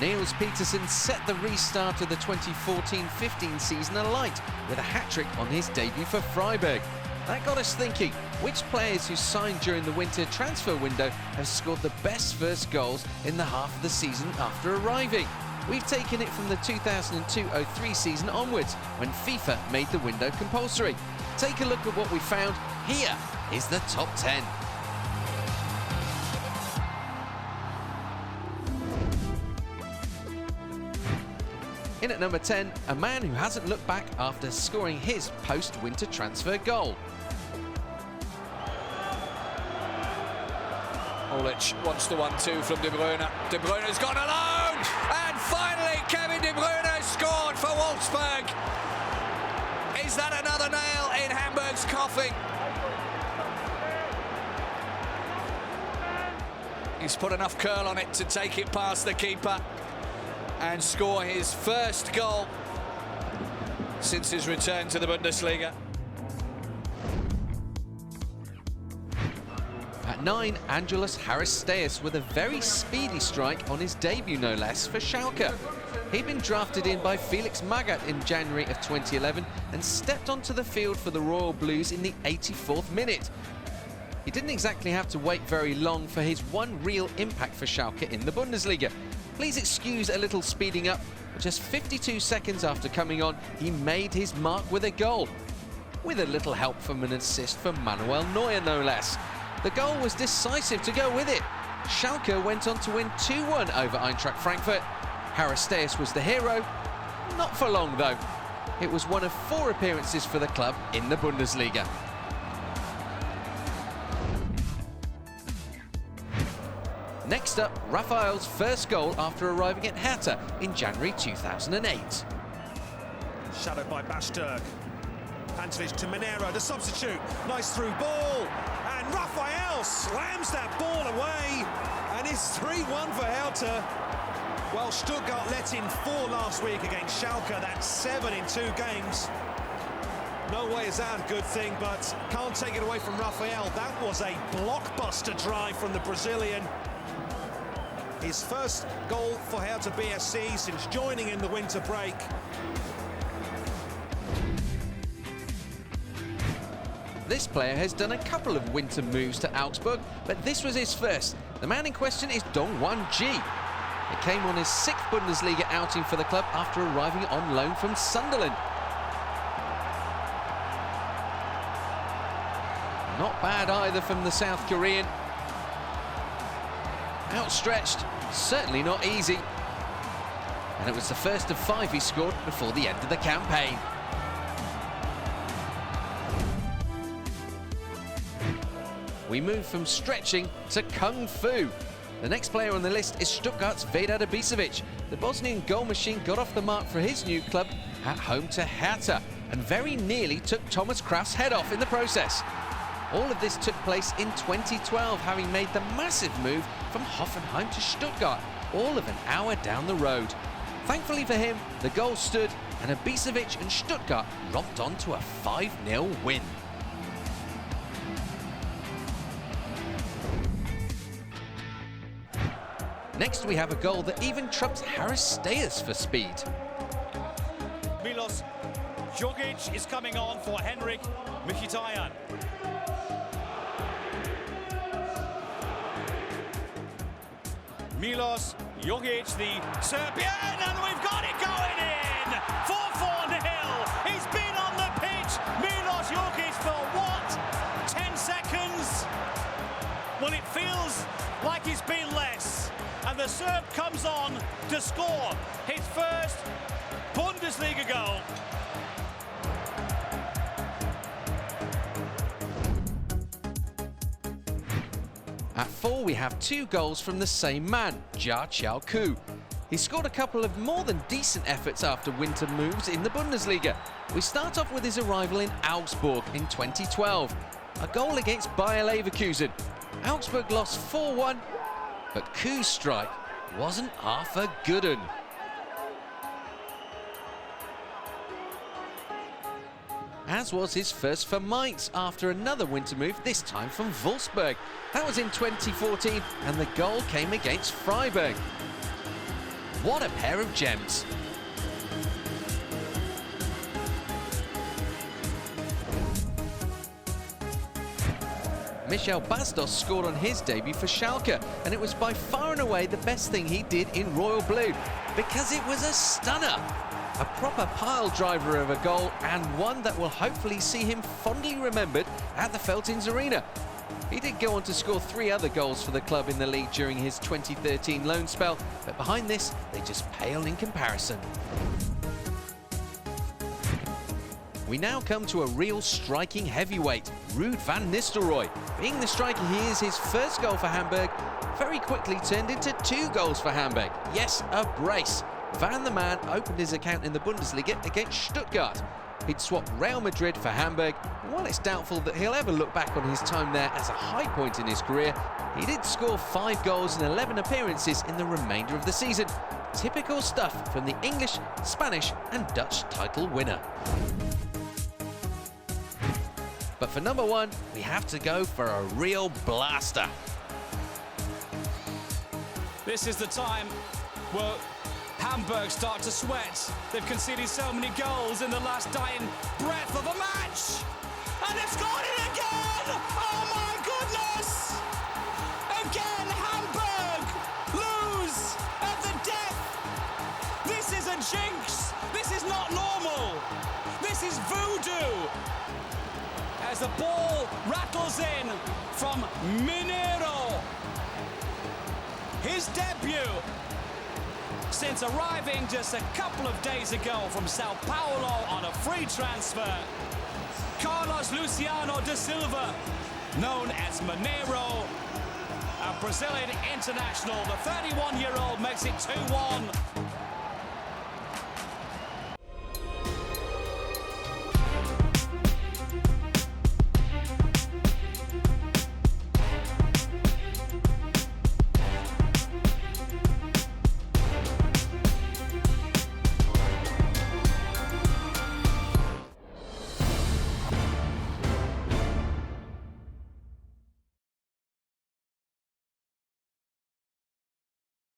Nils Petersen set the restart of the 2014-15 season alight with a hat-trick on his debut for Freiburg. That got us thinking, which players who signed during the winter transfer window have scored the best first goals in the half of the season after arriving? We've taken it from the 2002-03 season onwards, when FIFA made the window compulsory. Take a look at what we found. Here is the top 10. In at number 10, a man who hasn't looked back after scoring his post-winter transfer goal. Olic wants the 1-2 from De Bruyne. De Bruyne's gone alone! And finally, Kevin De Bruyne scored for Wolfsburg. Is that another nail in Hamburg's coffin? He's put enough curl on it to take it past the keeper and score his first goal since his return to the Bundesliga. At 9, Angelus Harris with a very speedy strike on his debut, no less, for Schalke. He'd been drafted in by Felix Magath in January of 2011 and stepped onto the field for the Royal Blues in the 84th minute. He didn't exactly have to wait very long for his one real impact for Schalke in the Bundesliga. Please excuse a little speeding up, but just 52 seconds after coming on, he made his mark with a goal. With a little help from an assist from Manuel Neuer, no less. The goal was decisive to go with it. Schalke went on to win 2-1 over Eintracht Frankfurt. Harris was the hero. Not for long, though. It was one of 4 appearances for the club in the Bundesliga. Next up, Raphael's first goal after arriving at Hertha in January 2008. Shadowed by Matchday. Pantovic to Monero, the substitute. Nice through ball. And Raphael slams that ball away. And it's 3-1 for Hertha. Well, Stuttgart let in 4 last week against Schalke. That's 7 in 2 games. No way is that a good thing, but can't take it away from Raphael. That was a blockbuster drive from the Brazilian. His first goal for Hertha BSC since joining in the winter break. This player has done a couple of winter moves to Augsburg, but this was his first. The man in question is Dongwan Ji. It came on his 6th Bundesliga outing for the club after arriving on loan from Sunderland. Not bad either from the South Korean. Outstretched, certainly not easy. And it was the first of 5 he scored before the end of the campaign. We move from stretching to kung fu. The next player on the list is Stuttgart's Vedad Ibisevic. The Bosnian goal machine got off the mark for his new club at home to Hertha and very nearly took Thomas Kraft's head off in the process. All of this took place in 2012, having made the massive move from Hoffenheim to Stuttgart, all of an hour down the road. Thankfully for him, the goal stood and Ibisevic and Stuttgart romped on to a 5-0 win. Next we have a goal that even trumps Harris for speed. Milos Jogic is coming on for Henrik Mkhitaryan. Milos Jogic, the Serbian, and we've got it going in! 4-4-0! He's been on the pitch! Milos Jogic for what? 10 seconds? Well, it feels like it's been less. And the Serb comes on to score his first Bundesliga goal. At 4 we have 2 goals from the same man, Ja-Cheol. He scored a couple of more than decent efforts after winter moves in the Bundesliga. We start off with his arrival in Augsburg in 2012. A goal against Bayer Leverkusen. Augsburg lost 4-1, but Kuh's strike wasn't half a good un. As was his first for Mainz after another winter move, this time from Wolfsburg. That was in 2014 and the goal came against Freiburg. What a pair of gems. Michel Bastos scored on his debut for Schalke, and it was by far and away the best thing he did in royal blue, because it was a stunner. A proper pile driver of a goal, and one that will hopefully see him fondly remembered at the Veltins Arena. He did go on to score 3 other goals for the club in the league during his 2013 loan spell, but behind this, they just pale in comparison. We now come to a real striking heavyweight, Ruud van Nistelrooy. Being the striker he is, his first goal for Hamburg very quickly turned into 2 goals for Hamburg. Yes, a brace. Van the Man opened his account in the Bundesliga against Stuttgart. He'd swapped Real Madrid for Hamburg, and while it's doubtful that he'll ever look back on his time there as a high point in his career, he did score 5 goals in 11 appearances in the remainder of the season. Typical stuff from the English, Spanish and Dutch title winner. But for number 1, we have to go for a real blaster. This is the time where Hamburg start to sweat. They've conceded so many goals in the last dying breath of a match. And they've scored it again! Oh my goodness! Again, Hamburg lose at the death. This is a jinx. This is not normal. This is voodoo. As the ball rattles in from Mineiro. His debut since arriving just a couple of days ago from Sao Paulo on a free transfer. Carlos Luciano da Silva, known as Mineiro, a Brazilian international. The 31-year-old makes it 2-1.